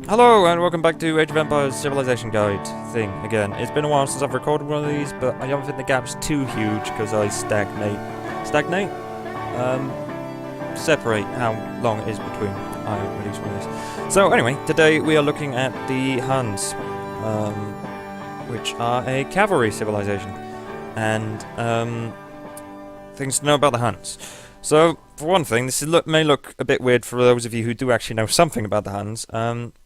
Hello and welcome back to Age of Empires Civilization Guide thing again. It's been a while since I've recorded one of these, but I don't think the gap's too huge because I stagnate. Stagnate? Separate how long it is between I release one of these. So anyway, today we are looking at the Huns, which are a cavalry civilization, and things to know about the Huns. So, for one thing, this may look a bit weird for those of you who do actually know something about the Huns.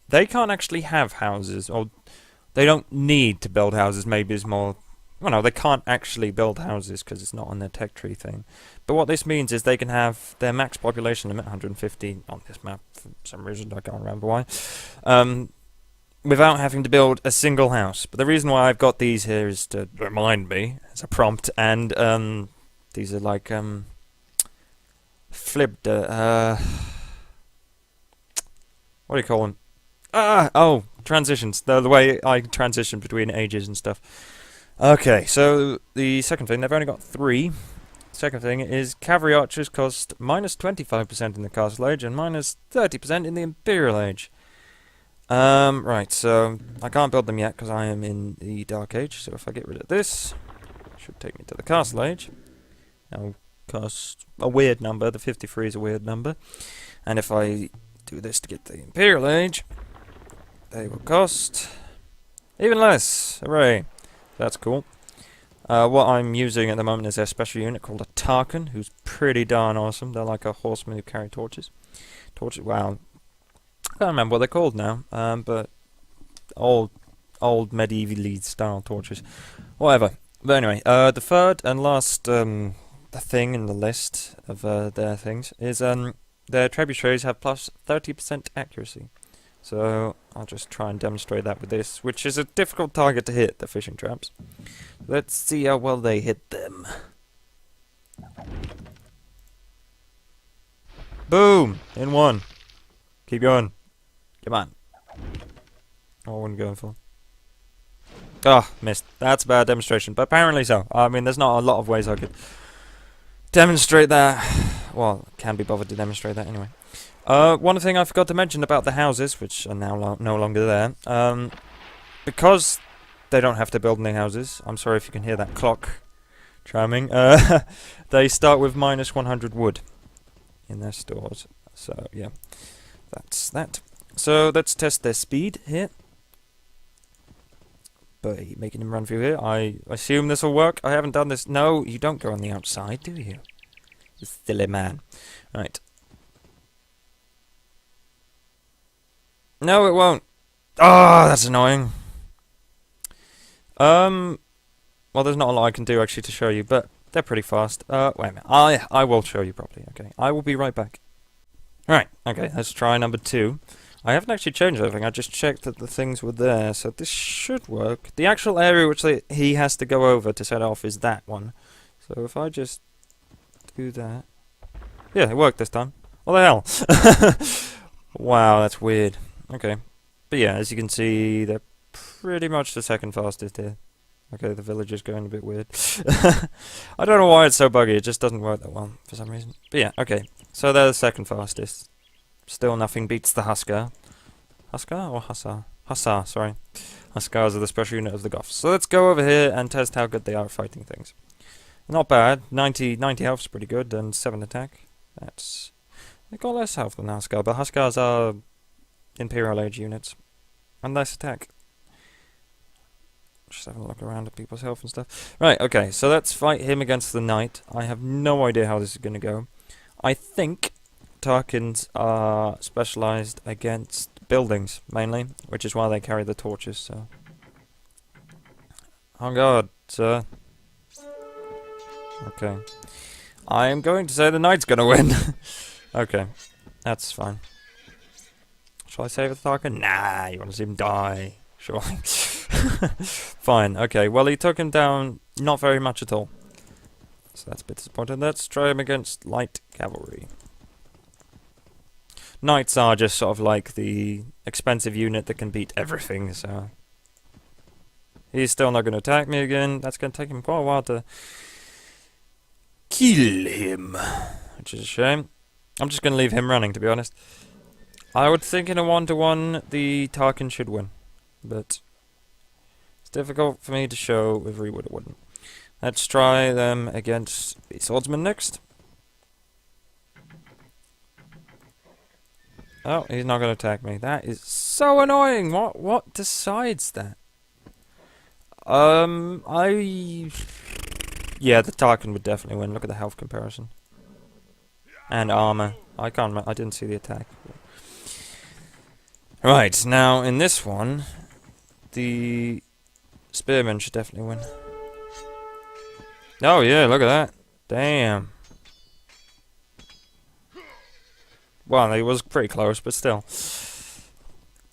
They can't actually have houses, or they don't need to build houses, maybe is more... Well, no, they can't actually build houses because it's not on their tech tree thing. But what this means is they can have their max population limit, 150 on this map, for some reason, I can't remember why, without having to build a single house. But the reason why I've got these here is to remind me, as a prompt, and these are like... flipped, what do you call them? Oh, transitions. The way I transition between ages and stuff. Okay, so the second thing, they've only got 3. Second thing is cavalry archers cost minus 25% in the Castle Age and minus 30% in the Imperial Age. Right, so I can't build them yet because I am in the Dark Age, so if I get rid of this, it should take me to the Castle Age. Now, cost a weird number. The 53 is a weird number, and if I do this to get the Imperial Age, they will cost even less. Hooray! That's cool. What I'm using at the moment is their special unit called a Tarkan, who's pretty darn awesome. They're like a horseman who carry torches. Wow, I can't remember what they're called now. But old medievally style torches, whatever. But anyway, the third and last the thing in the list of their things is their trebuchets have plus 30% accuracy. So I'll just try and demonstrate that with this, which is a difficult target to hit, the fishing traps. Let's see how well they hit them. Boom! In one. Keep going. Come on. Oh, I wasn't going for. Ah, missed. That's a bad demonstration, but apparently so. I mean, there's not a lot of ways I could demonstrate that. Well, can be bothered to demonstrate that anyway. One thing I forgot to mention about the houses, which are now no longer there, because they don't have to build any houses. I'm sorry if you can hear that clock chiming. They start with minus 100 wood in their stores. So yeah, that's that. So let's test their speed here by making him run through here. I assume this will work. I haven't done this. No, you don't go on the outside, do you? You silly man. Right. No, it won't. Oh, that's annoying. Well, there's not a lot I can do actually to show you, but they're pretty fast. Wait a minute. I will show you properly. Okay, I will be right back. Right. Okay, let's try number 2. I haven't actually changed anything, I just checked that the things were there, so this should work. The actual area which he has to go over to set off is that one. So if I just do that... Yeah, it worked this time. What the hell? Wow, that's weird. Okay. But yeah, as you can see, they're pretty much the second fastest here. Okay, the village is going a bit weird. I don't know why it's so buggy, it just doesn't work that well for some reason. But yeah, okay. So they're the second fastest. Still nothing beats the Huskar. Huskar or Hussar? Hussar, sorry. Huskars are the special unit of the Goths. So let's go over here and test how good they are at fighting things. Not bad. 90 health's pretty good, and 7 attack. That's... They've got less health than Huskar, but Huskars are Imperial Age units. And less attack. Just having a look around at people's health and stuff. Right, okay, so let's fight him against the Knight. I have no idea how this is going to go. I think Tarkans are specialised against buildings, mainly, which is why they carry the torches, so... On guard, sir. Okay. I am going to say the Knight's gonna win. Okay, that's fine. Shall I save the Tarkan? Nah, you want to see him die. Sure. Fine, okay, well he took him down not very much at all. So that's a bit disappointing. Let's try him against light cavalry. Knights are just sort of like the expensive unit that can beat everything, so... He's still not going to attack me again. That's going to take him quite a while to kill him, which is a shame. I'm just going to leave him running, to be honest. I would think in a 1-to-1 the Tarkin should win, but it's difficult for me to show if he would or wouldn't. Let's try them against the swordsman next. Oh, he's not going to attack me. That is so annoying. What decides that? Yeah, the Tarkin would definitely win. Look at the health comparison. And armor. I didn't see the attack. Right, now in this one, the spearman should definitely win. Oh yeah, look at that. Damn. Well, it was pretty close, but still.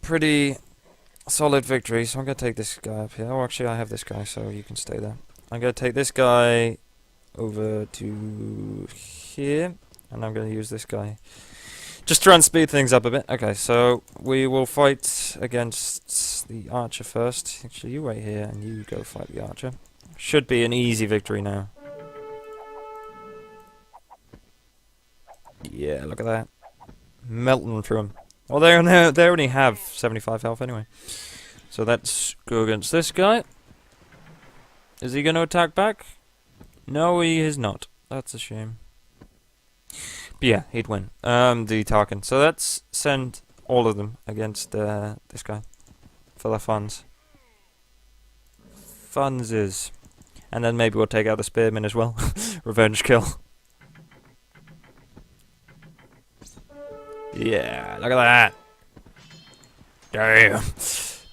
Pretty solid victory, so I'm going to take this guy up here. Oh, actually, I have this guy, so you can stay there. I'm going to take this guy over to here, and I'm going to use this guy. Just try and speed things up a bit. Okay, so we will fight against the archer first. Actually, you wait here, and you go fight the archer. Should be an easy victory now. Yeah, look at that. Melting through him. Well, they only have 75 health anyway. So let's go against this guy. Is he going to attack back? No, he is not. That's a shame. But yeah, he'd win. The Tarkin. So let's send all of them against this guy. For the funds. Funses. And then maybe we'll take out the spearman as well. Revenge kill. Yeah, look at that. Damn.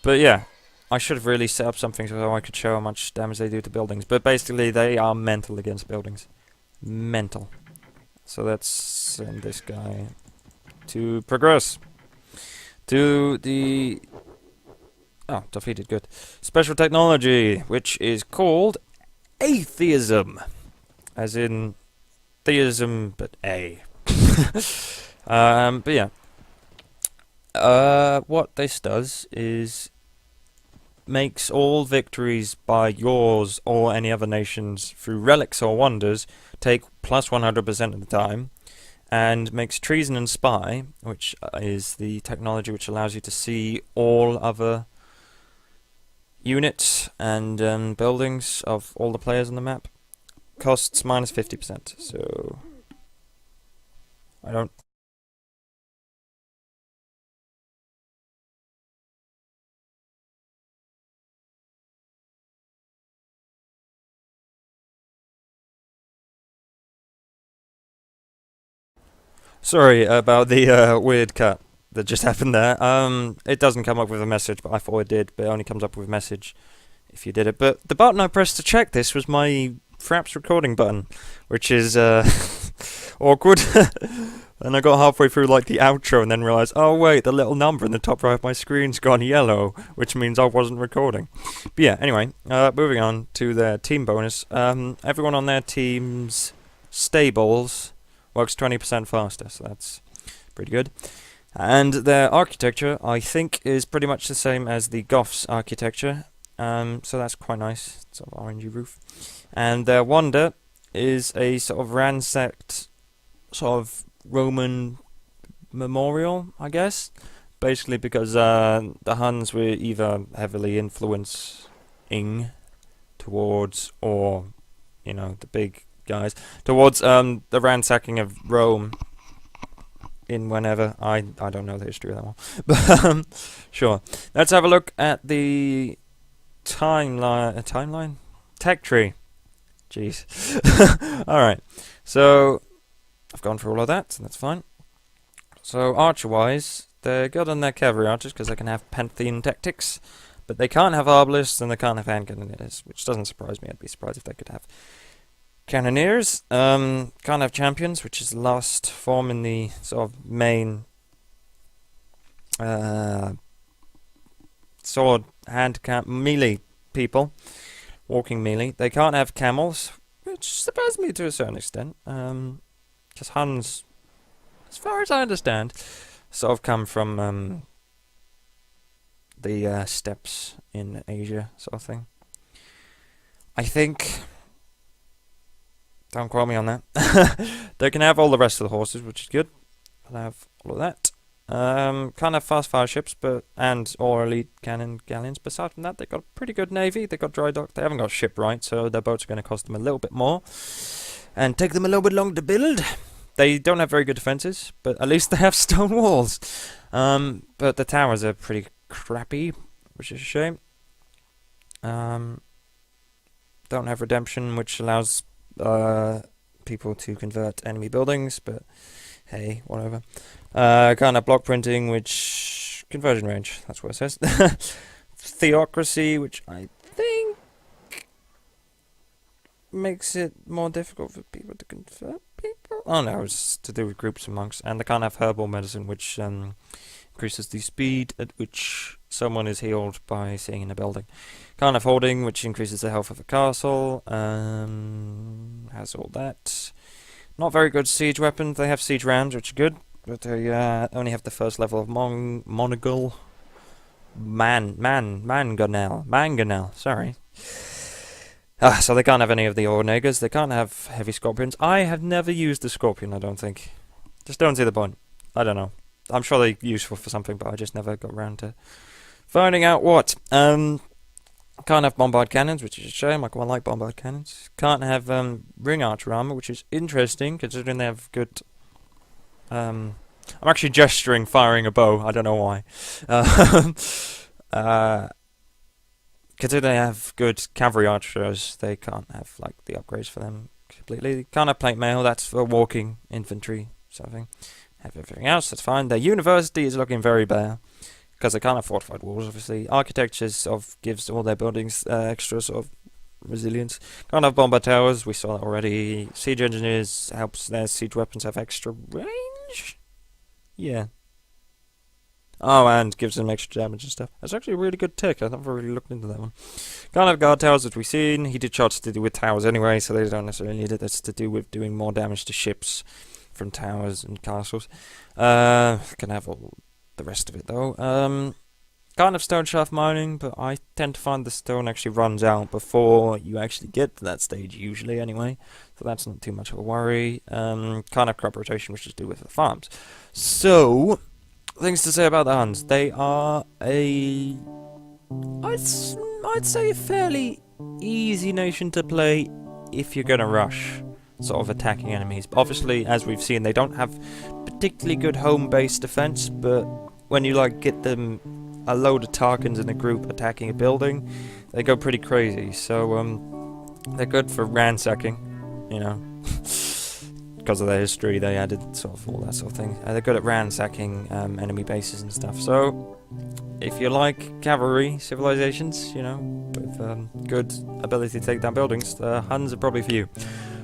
But yeah, I should have really set up something so I could show how much damage they do to buildings. But basically, they are mental against buildings. Mental. So let's send this guy to progress. To the... Oh, defeated, good. Special technology, which is called atheism. As in theism, but A. But yeah. What this does is makes all victories by yours or any other nations through relics or wonders take plus 100% of the time, and makes treason and spy, which is the technology which allows you to see all other units and buildings of all the players on the map, costs minus 50%. So I don't. Sorry about the weird cut that just happened there. It doesn't come up with a message, but I thought it did. But it only comes up with a message if you did it. But the button I pressed to check this was my Fraps recording button, which is awkward. And I got halfway through like the outro and then realised, oh wait, the little number in the top right of my screen's gone yellow, which means I wasn't recording. But yeah, anyway, moving on to their team bonus. Everyone on their team's stables works 20% faster, so that's pretty good. And their architecture, I think, is pretty much the same as the Goths' architecture. So that's quite nice. Sort of orangey roof. And their wonder is a sort of ransacked, sort of Roman memorial, I guess. Basically because the Huns were either heavily influencing towards, or, you know, the big guys, towards the ransacking of Rome in whenever. I don't know the history of that one. But sure. Let's have a look at the timeline? Tech tree. Jeez. Alright. So I've gone through all of that, so that's fine. So archer-wise, they're good on their cavalry archers because they can have Pantheon tactics, but they can't have arbalists and they can't have hand cannoneers, which doesn't surprise me. I'd be surprised if they could have cannoneers. Can't have champions, which is the last form in the sort of main sword hand melee people, walking melee. They can't have camels, which surprised me to a certain extent, because Huns, as far as I understand, sort of come from the steppes in Asia, sort of thing. I think. Don't quote me on that. They can have all the rest of the horses, which is good. They'll have all of that. Can't have fast fire ships, or elite cannon galleons. But aside from that, they've got a pretty good navy. They've got dry dock. They haven't got shipwright, so their boats are going to cost them a little bit more and take them a little bit longer to build. They don't have very good defenses, but at least they have stone walls. But the towers are pretty crappy, which is a shame. Don't have redemption, which allows people to convert enemy buildings, but hey, whatever. Can't have block printing, which conversion range, that's what it says. Theocracy, which I think makes it more difficult for people to convert people. Oh no, it's to do with groups of monks. And they can't have herbal medicine, which increases the speed at which someone is healed by seeing in a building. Can't have hoarding, which increases the health of a castle. Has all that. Not very good siege weapons. They have siege rams, which are good, but they only have the first level of Monogle. Mangonel, sorry. So they can't have any of the Ornegas. They can't have heavy scorpions. I have never used the scorpion, I don't think. Just don't see the point. I don't know. I'm sure they're useful for something, but I just never got around to finding out what. Can't have bombard cannons, which is a shame. I quite like bombard cannons. Can't have ring archer armor, which is interesting, considering they have good... I'm actually gesturing firing a bow. I don't know why. Considering they have good cavalry archers, they can't have like the upgrades for them completely. They can't have plate mail, that's for walking infantry sort of thing. Have everything else, that's fine. Their university is looking very bare, because they can't have fortified walls, obviously. Architecture gives all their buildings extra sort of resilience. Can't have bombard towers, we saw that already. Siege engineers helps their siege weapons have extra range? Yeah. Oh, and gives them extra damage and stuff. That's actually a really good tick. I've never really looked into that one. Can't have guard towers, as we've seen. Heated shots to do with towers anyway, so they don't necessarily need it. That's to do with doing more damage to ships from towers and castles. Can have all the rest of it, though. Can't have stone shaft mining, but I tend to find the stone actually runs out before you actually get to that stage, usually, anyway. So that's not too much of a worry. Can't have crop rotation, which is to do with the farms. So... things to say about the Huns. They are I'd say a fairly easy nation to play if you're gonna rush sort of attacking enemies. Obviously, as we've seen, they don't have particularly good home-based defense, but when you like get them a load of Tarkans in a group attacking a building, they go pretty crazy. So they're good for ransacking, you know. Because of their history, they added sort of all that sort of thing. They're good at ransacking enemy bases and stuff. So, if you like cavalry civilizations, you know, with good ability to take down buildings, the Huns are probably for you.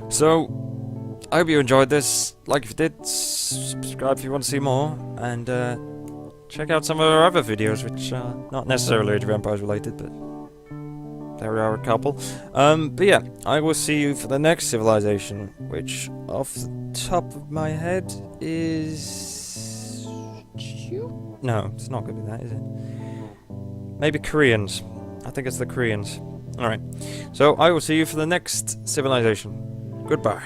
So, I hope you enjoyed this. Like if you did, subscribe if you want to see more, and check out some of our other videos, which are not necessarily Age of Empires related, but there are a couple. But yeah, I will see you for the next civilization, which off the top of my head is... no, it's not going to be that, is it? Maybe Koreans. I think it's the Koreans. Alright, so I will see you for the next civilization. Goodbye.